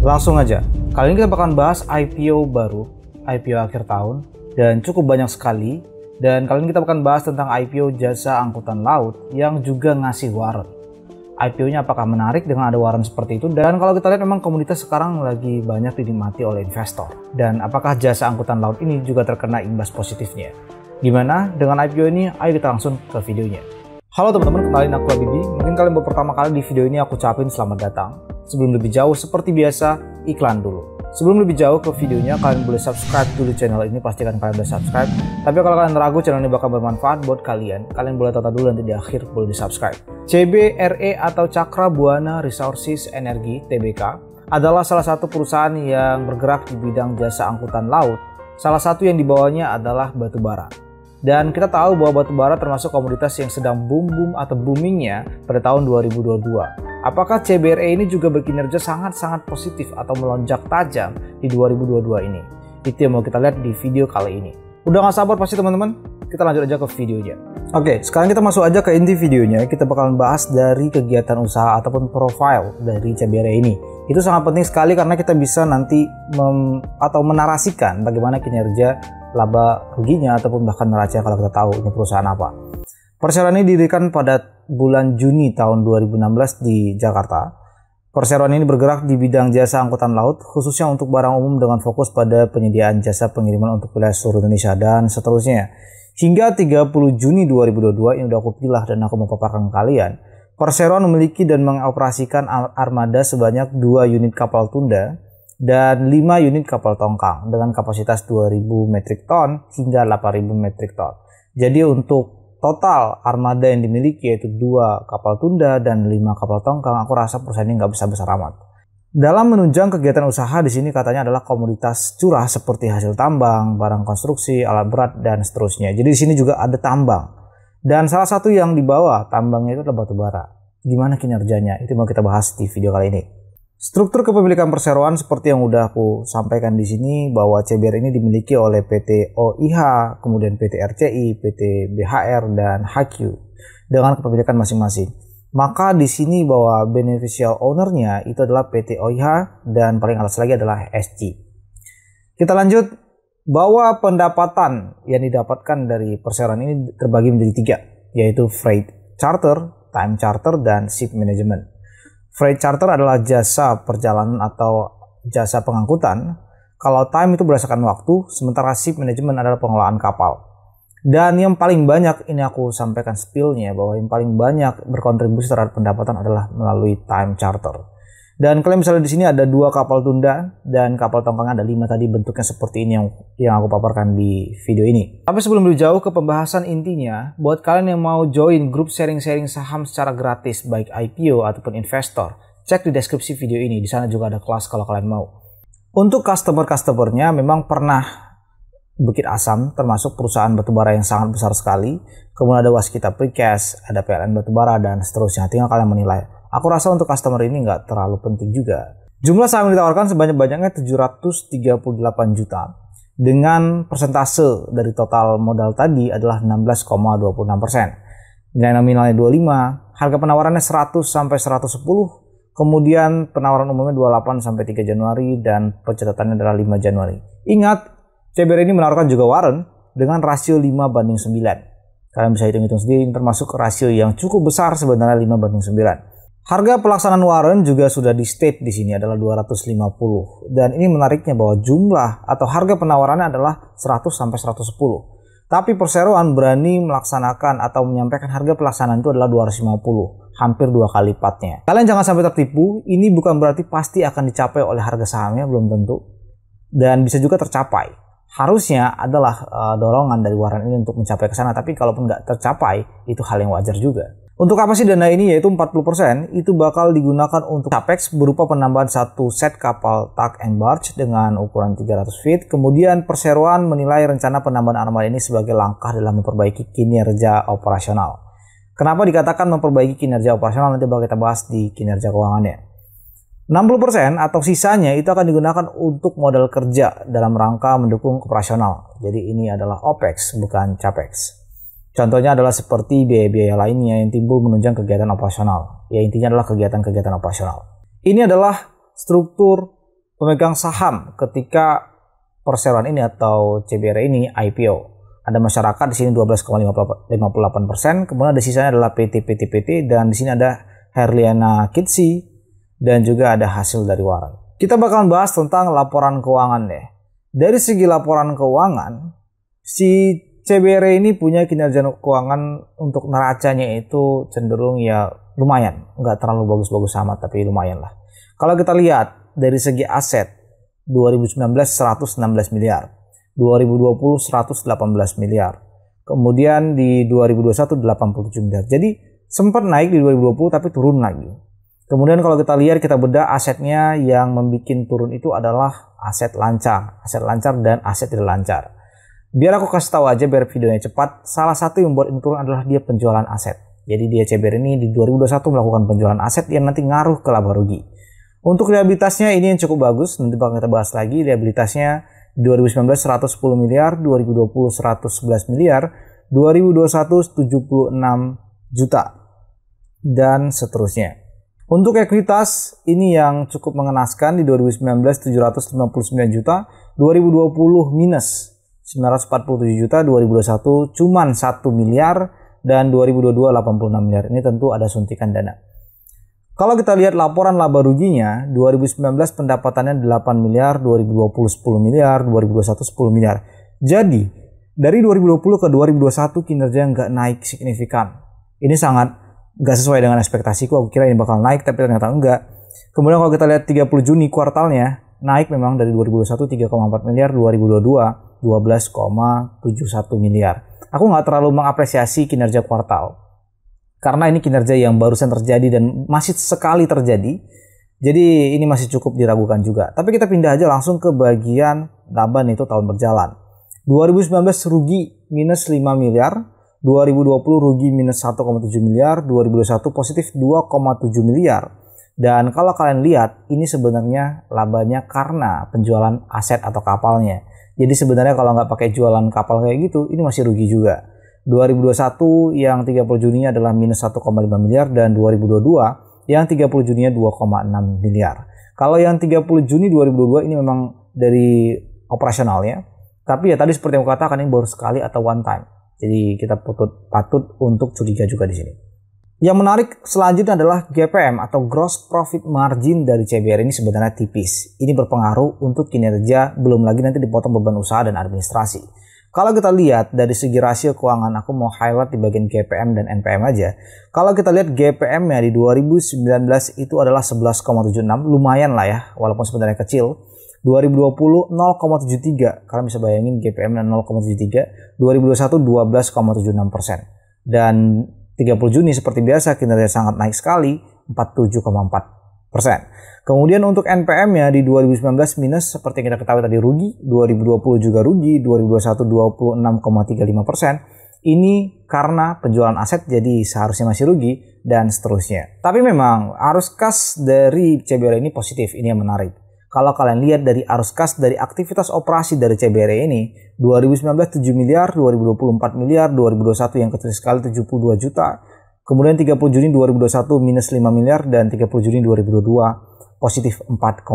Langsung aja, kali ini kita bakalan bahas IPO baru, IPO akhir tahun, dan cukup banyak sekali. Dan kali ini kita bakalan bahas tentang IPO jasa angkutan laut yang juga ngasih warrant. IPO-nya apakah menarik dengan ada warrant seperti itu? Dan kalau kita lihat memang komunitas sekarang lagi banyak dinikmati oleh investor. Dan apakah jasa angkutan laut ini juga terkena imbas positifnya? Gimana dengan IPO ini? Ayo kita langsung ke videonya. Halo teman-teman, kenalin aku Habibi. Mungkin kalian baru pertama kali di video ini aku ucapin selamat datang. Sebelum lebih jauh, seperti biasa, iklan dulu. Sebelum lebih jauh ke videonya, kalian boleh subscribe dulu channel ini, pastikan kalian udah subscribe. Tapi kalau kalian ragu channel ini bakal bermanfaat buat kalian boleh tonton dulu, nanti di akhir boleh di subscribe. CBRE atau Cakra Buana Resources Energy Tbk adalah salah satu perusahaan yang bergerak di bidang jasa angkutan laut. Salah satu yang dibawanya adalah batubara. Dan kita tahu bahwa batubara termasuk komoditas yang sedang boom atau boomingnya pada tahun 2022. Apakah CBRE ini juga berkinerja sangat-sangat positif atau melonjak tajam di 2022 ini? Itu yang mau kita lihat di video kali ini. Udah gak sabar pasti teman-teman? Kita lanjut aja ke videonya. Oke, sekarang kita masuk aja ke inti videonya. Kita bakalan bahas dari kegiatan usaha ataupun profile dari CBRE ini. Itu sangat penting sekali karena kita bisa nanti menarasikan bagaimana kinerja laba ruginya ataupun bahkan neraca kalau kita tahu ini perusahaan apa. Perseroan ini didirikan pada bulan Juni tahun 2016 di Jakarta. Perseroan ini bergerak di bidang jasa angkutan laut khususnya untuk barang umum dengan fokus pada penyediaan jasa pengiriman untuk wilayah seluruh Indonesia dan seterusnya. Hingga 30 Juni 2022 ini udah aku pilah dan aku mau paparkan ke kalian. Perseroan memiliki dan mengoperasikan armada sebanyak 2 unit kapal tunda dan 5 unit kapal tongkang dengan kapasitas 2.000 metrik ton hingga 8.000 metrik ton. Jadi untuk total armada yang dimiliki yaitu 2 kapal tunda dan 5 kapal tongkang, aku rasa perusahaan ini nggak besar-besar amat. Dalam menunjang kegiatan usaha di sini katanya adalah komoditas curah seperti hasil tambang, barang konstruksi, alat berat dan seterusnya. Jadi di sini juga ada tambang. Dan salah satu yang dibawa tambangnya itu adalah batubara. Gimana kinerjanya? Itu mau kita bahas di video kali ini. Struktur kepemilikan perseroan seperti yang udah aku sampaikan di sini bahwa CBR ini dimiliki oleh PT OIH, kemudian PT RCI, PT BHR dan HQ dengan kepemilikan masing-masing. Maka di sini bahwa beneficial owner-nya itu adalah PT OIH dan paling atas lagi adalah SC. Kita lanjut bahwa pendapatan yang didapatkan dari perseroan ini terbagi menjadi 3, yaitu freight charter, time charter dan ship management. Freight charter adalah jasa perjalanan atau jasa pengangkutan. Kalau time itu berdasarkan waktu, sementara ship management adalah pengelolaan kapal. Dan yang paling banyak, ini aku sampaikan spill-nya, bahwa yang paling banyak berkontribusi terhadap pendapatan adalah melalui time charter. Dan kalian misalnya di sini ada 2 kapal tunda dan kapal tongkangnya ada 5 tadi, bentuknya seperti ini yang aku paparkan di video ini. Tapi sebelum lebih jauh ke pembahasan intinya, buat kalian yang mau join grup sharing-sharing saham secara gratis baik IPO ataupun investor, cek di deskripsi video ini. Di sana juga ada kelas kalau kalian mau. Untuk customer-customernya memang pernah Bukit Asam, termasuk perusahaan batubara yang sangat besar sekali. Kemudian ada Waskita Precast, ada PLN Batubara dan seterusnya. Tinggal kalian menilai. Aku rasa untuk customer ini nggak terlalu penting juga. Jumlah saham yang ditawarkan sebanyak-banyaknya 738 juta. Dengan persentase dari total modal tadi adalah 16,26%. Nilai nominalnya 25, harga penawarannya 100 sampai 110, kemudian penawaran umumnya 28 sampai 3 Januari dan pencatatannya adalah 5 Januari. Ingat, CBR ini menawarkan juga warrant dengan rasio 5:9. Kalian bisa hitung-hitung sendiri, termasuk rasio yang cukup besar sebenarnya 5:9. Harga pelaksanaan warrant juga sudah di state di sini adalah 250. Dan ini menariknya bahwa jumlah atau harga penawarannya adalah 100 sampai 110. Tapi perseroan berani melaksanakan atau menyampaikan harga pelaksanaan itu adalah 250, hampir 2 kali lipatnya. Kalian jangan sampai tertipu, ini bukan berarti pasti akan dicapai oleh harga sahamnya, belum tentu. Dan bisa juga tercapai. Harusnya adalah dorongan dari warrant ini untuk mencapai ke sana, tapi kalaupun nggak tercapai, itu hal yang wajar juga. Untuk apa sih dana ini, yaitu 40% itu bakal digunakan untuk capex berupa penambahan 1 set kapal tug and barge dengan ukuran 300 feet. Kemudian perseroan menilai rencana penambahan armada ini sebagai langkah dalam memperbaiki kinerja operasional. Kenapa dikatakan memperbaiki kinerja operasional? Nanti bakal kita bahas di kinerja keuangannya. 60% atau sisanya itu akan digunakan untuk modal kerja dalam rangka mendukung operasional. Jadi ini adalah OPEX bukan CAPEX. Contohnya adalah seperti biaya-biaya lainnya yang timbul menunjang kegiatan operasional. Ya intinya adalah kegiatan-kegiatan operasional. Ini adalah struktur pemegang saham ketika perseroan ini atau CBRE ini IPO. Ada masyarakat di sini 12,58%, kemudian ada sisanya adalah PT dan di sini ada Herliana Kitsi dan juga ada hasil dari Warren. Kita bakalan bahas tentang laporan keuangan deh. Dari segi laporan keuangan, si CBRE ini punya kinerja keuangan untuk neracanya itu cenderung ya lumayan. Nggak terlalu bagus-bagus amat, tapi lumayan lah. Kalau kita lihat dari segi aset, 2019 116 miliar, 2020 118 miliar, kemudian di 2021 87 miliar. Jadi sempat naik di 2020 tapi turun lagi. Kemudian kalau kita lihat, kita bedah asetnya yang membuat turun itu adalah aset lancar dan aset tidak lancar. Biar aku kasih tahu aja biar videonya cepat, salah satu yang membuat ini turun adalah dia penjualan aset. Jadi dia CBRE ini di 2021 melakukan penjualan aset yang nanti ngaruh ke laba rugi. Untuk liabilitasnya ini yang cukup bagus, nanti bakal kita bahas lagi. Liabilitasnya 2019 110 miliar, 2020 111 miliar, 2021 76 juta, dan seterusnya. Untuk ekuitas ini yang cukup mengenaskan, di 2019 759 juta, 2020 minus 947 juta, 2021 cuman 1 miliar, dan 2022 86 miliar. Ini tentu ada suntikan dana. Kalau kita lihat laporan laba ruginya, 2019 pendapatannya 8 miliar, 2020 10 miliar, 2021 10 miliar. Jadi, dari 2020 ke 2021 kinerja nggak naik signifikan. Ini sangat nggak sesuai dengan ekspektasiku. Aku kira ini bakal naik, tapi ternyata enggak. Kemudian kalau kita lihat 30 Juni kuartalnya, naik memang dari 2021 3,4 miliar, 2022 12,71 miliar. Aku nggak terlalu mengapresiasi kinerja kuartal, karena ini kinerja yang barusan terjadi dan masih sekali terjadi. Jadi ini masih cukup diragukan juga. Tapi kita pindah aja langsung ke bagian laba itu tahun berjalan. 2019 rugi minus 5 miliar, 2020 rugi minus 1,7 miliar, 2021 positif 2,7 miliar. Dan kalau kalian lihat, ini sebenarnya labanya karena penjualan aset atau kapalnya. Jadi sebenarnya kalau nggak pakai jualan kapal kayak gitu, ini masih rugi juga. 2021 yang 30 Juninya adalah minus 1,5 miliar, dan 2022 yang 30 Juninya 2,6 miliar. Kalau yang 30 Juni 2022 ini memang dari operasionalnya. Tapi ya tadi seperti yang aku katakan, ini baru sekali atau one time. Jadi kita patut untuk curiga juga di sini. Yang menarik selanjutnya adalah GPM atau Gross Profit Margin dari CBRE ini sebenarnya tipis. Ini berpengaruh untuk kinerja, belum lagi nanti dipotong beban usaha dan administrasi. Kalau kita lihat dari segi rasio keuangan, aku mau highlight di bagian GPM dan NPM aja. Kalau kita lihat GPM-nya di 2019 itu adalah 11,76, lumayan lah ya, walaupun sebenarnya kecil. 2020 0,73, kalian bisa bayangin GPM-nya 0,73, 2021 12,76%. Dan 30 Juni seperti biasa kinerja sangat naik sekali, 47,4%. Kemudian untuk NPM-nya di 2019 minus seperti yang kita ketahui tadi rugi, 2020 juga rugi, 2021 26,35%. Ini karena penjualan aset jadi seharusnya masih rugi dan seterusnya. Tapi memang arus kas dari CBRE ini positif, ini yang menarik. Kalau kalian lihat dari arus kas dari aktivitas operasi dari CBRE ini, 2019 7 miliar, 2020 4 miliar, 2021 yang kecil sekali 72 juta, kemudian 30 Juni 2021 minus 5 miliar, dan 30 Juni 2022 positif 4,8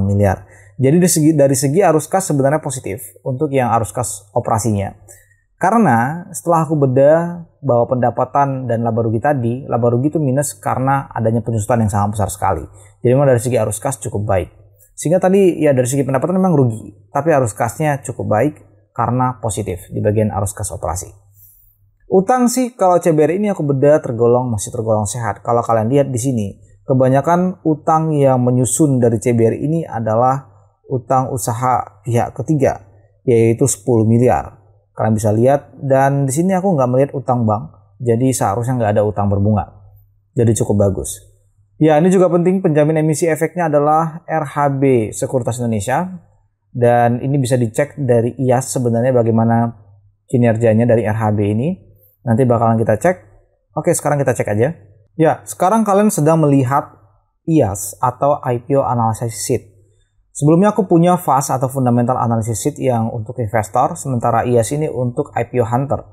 miliar. Jadi dari segi arus kas sebenarnya positif untuk yang arus kas operasinya. Karena setelah aku bedah bahwa pendapatan dan laba rugi tadi, laba rugi itu minus karena adanya penyusutan yang sangat besar sekali. Jadi memang dari segi arus kas cukup baik. Sehingga tadi ya dari segi pendapatan memang rugi, tapi arus kasnya cukup baik karena positif di bagian arus kas operasi. Utang sih kalau CBRE ini aku bedah masih tergolong sehat. Kalau kalian lihat di sini, kebanyakan utang yang menyusun dari CBRE ini adalah utang usaha pihak ketiga, yaitu 10 miliar. Kalian bisa lihat, dan di sini aku nggak melihat utang bank, jadi seharusnya nggak ada utang berbunga. Jadi cukup bagus. Ya, ini juga penting, penjamin emisi efeknya adalah RHB Sekuritas Indonesia, dan ini bisa dicek dari IAS sebenarnya bagaimana kinerjanya dari RHB ini. Nanti bakalan kita cek. Oke, sekarang kita cek aja. Ya, sekarang kalian sedang melihat IAS atau IPO Analysis Sheet. Sebelumnya aku punya FAS atau Fundamental Analysis Sheet yang untuk investor, sementara IAS ini untuk IPO Hunter.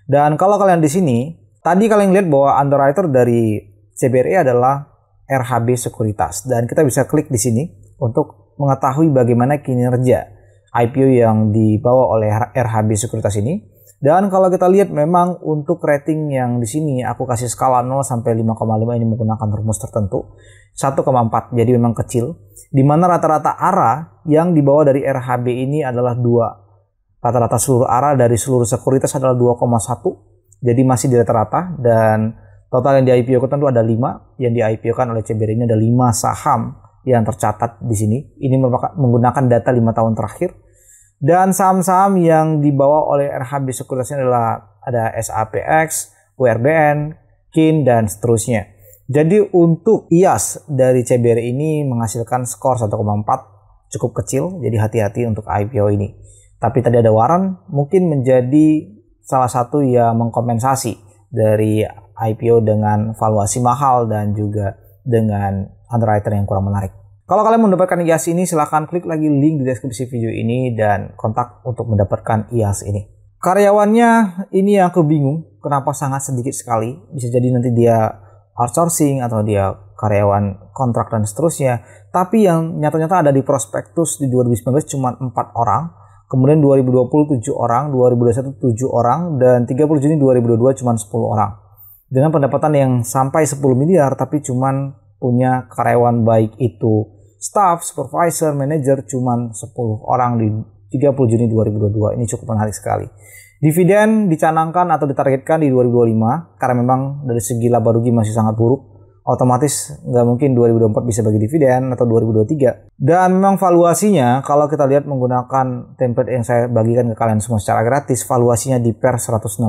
Dan kalau kalian di sini, tadi kalian lihat bahwa underwriter dari CBRE adalah RHB Sekuritas, dan kita bisa klik di sini untuk mengetahui bagaimana kinerja IPO yang dibawa oleh RHB Sekuritas ini. Dan kalau kita lihat memang untuk rating yang di sini aku kasih skala 0 sampai 5,5 ini menggunakan rumus tertentu. 1,4 jadi memang kecil. Di mana rata-rata ARA yang dibawa dari RHB ini adalah 2. Rata-rata seluruh ARA dari seluruh sekuritas adalah 2,1. Jadi masih di rata-rata, dan total yang di IPO kan tentu ada 5. Yang di IPO kan oleh CBR ini ada 5 saham yang tercatat di sini. Ini menggunakan data 5 tahun terakhir. Dan saham-saham yang dibawa oleh RHB Sekuritas ini adalah ada SAPX, WRBN, KIN, dan seterusnya. Jadi untuk IAS dari CBR ini menghasilkan skor 1,4, cukup kecil, jadi hati-hati untuk IPO ini. Tapi tadi ada warrant, mungkin menjadi salah satu yang mengkompensasi dari IPO dengan valuasi mahal dan juga dengan underwriter yang kurang menarik. Kalau kalian mau mendapatkan IAS ini, silahkan klik lagi link di deskripsi video ini dan kontak untuk mendapatkan IAS ini. Karyawannya ini yang aku bingung, kenapa sangat sedikit sekali. Bisa jadi nanti dia outsourcing atau dia karyawan kontrak dan seterusnya. Tapi yang nyata-nyata ada di prospektus di 2019 cuma 4 orang. Kemudian 2020 7 orang, 2021 7 orang, dan 30 Juni 2022 cuma 10 orang. Dengan pendapatan yang sampai 10 miliar tapi cuma punya karyawan baik itu staff, supervisor, manager cuma 10 orang di 30 Juni 2022. Ini cukup menarik sekali. Dividen dicanangkan atau ditargetkan di 2025 karena memang dari segi laba rugi masih sangat buruk. Otomatis nggak mungkin 2024 bisa bagi dividen atau 2023. Dan memang valuasinya kalau kita lihat menggunakan template yang saya bagikan ke kalian semua secara gratis, valuasinya di per 166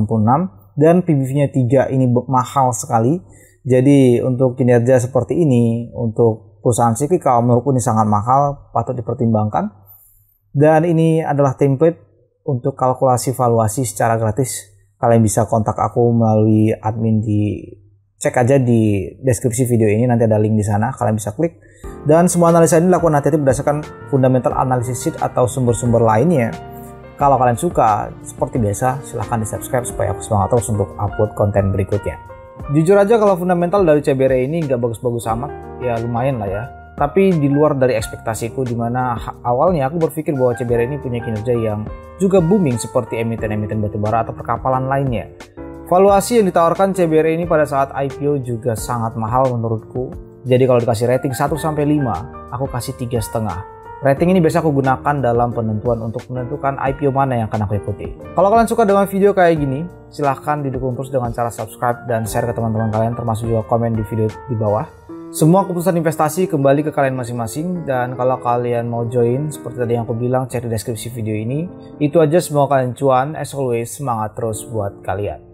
dan PBV-nya 3, ini mahal sekali. Jadi untuk kinerja seperti ini, untuk perusahaan cyclical menurutku ini sangat mahal, patut dipertimbangkan. Dan ini adalah template untuk kalkulasi valuasi secara gratis. Kalian bisa kontak aku melalui admin cek aja di deskripsi video ini, nanti ada link di sana, kalian bisa klik. Dan semua analisa ini dilakukan hati-hati berdasarkan fundamental analysis sheet atau sumber-sumber lainnya. Kalau kalian suka, seperti biasa, silahkan di subscribe supaya aku semangat terus untuk upload konten berikutnya. Jujur aja kalau fundamental dari CBR ini nggak bagus-bagus amat, ya lumayan lah ya. Tapi di luar dari ekspektasiku, dimana awalnya aku berpikir bahwa CBR ini punya kinerja yang juga booming seperti emiten-emiten batubara atau perkapalan lainnya. Valuasi yang ditawarkan CBR ini pada saat IPO juga sangat mahal menurutku. Jadi kalau dikasih rating 1-5, aku kasih 3,5. Rating ini biasa aku gunakan dalam penentuan untuk menentukan IPO mana yang akan aku ikuti. Kalau kalian suka dengan video kayak gini, silahkan didukung terus dengan cara subscribe dan share ke teman-teman kalian, termasuk juga komen di video di bawah. Semua keputusan investasi kembali ke kalian masing-masing, dan kalau kalian mau join, seperti tadi yang aku bilang, cek di deskripsi video ini. Itu aja, semoga kalian cuan. As always, semangat terus buat kalian.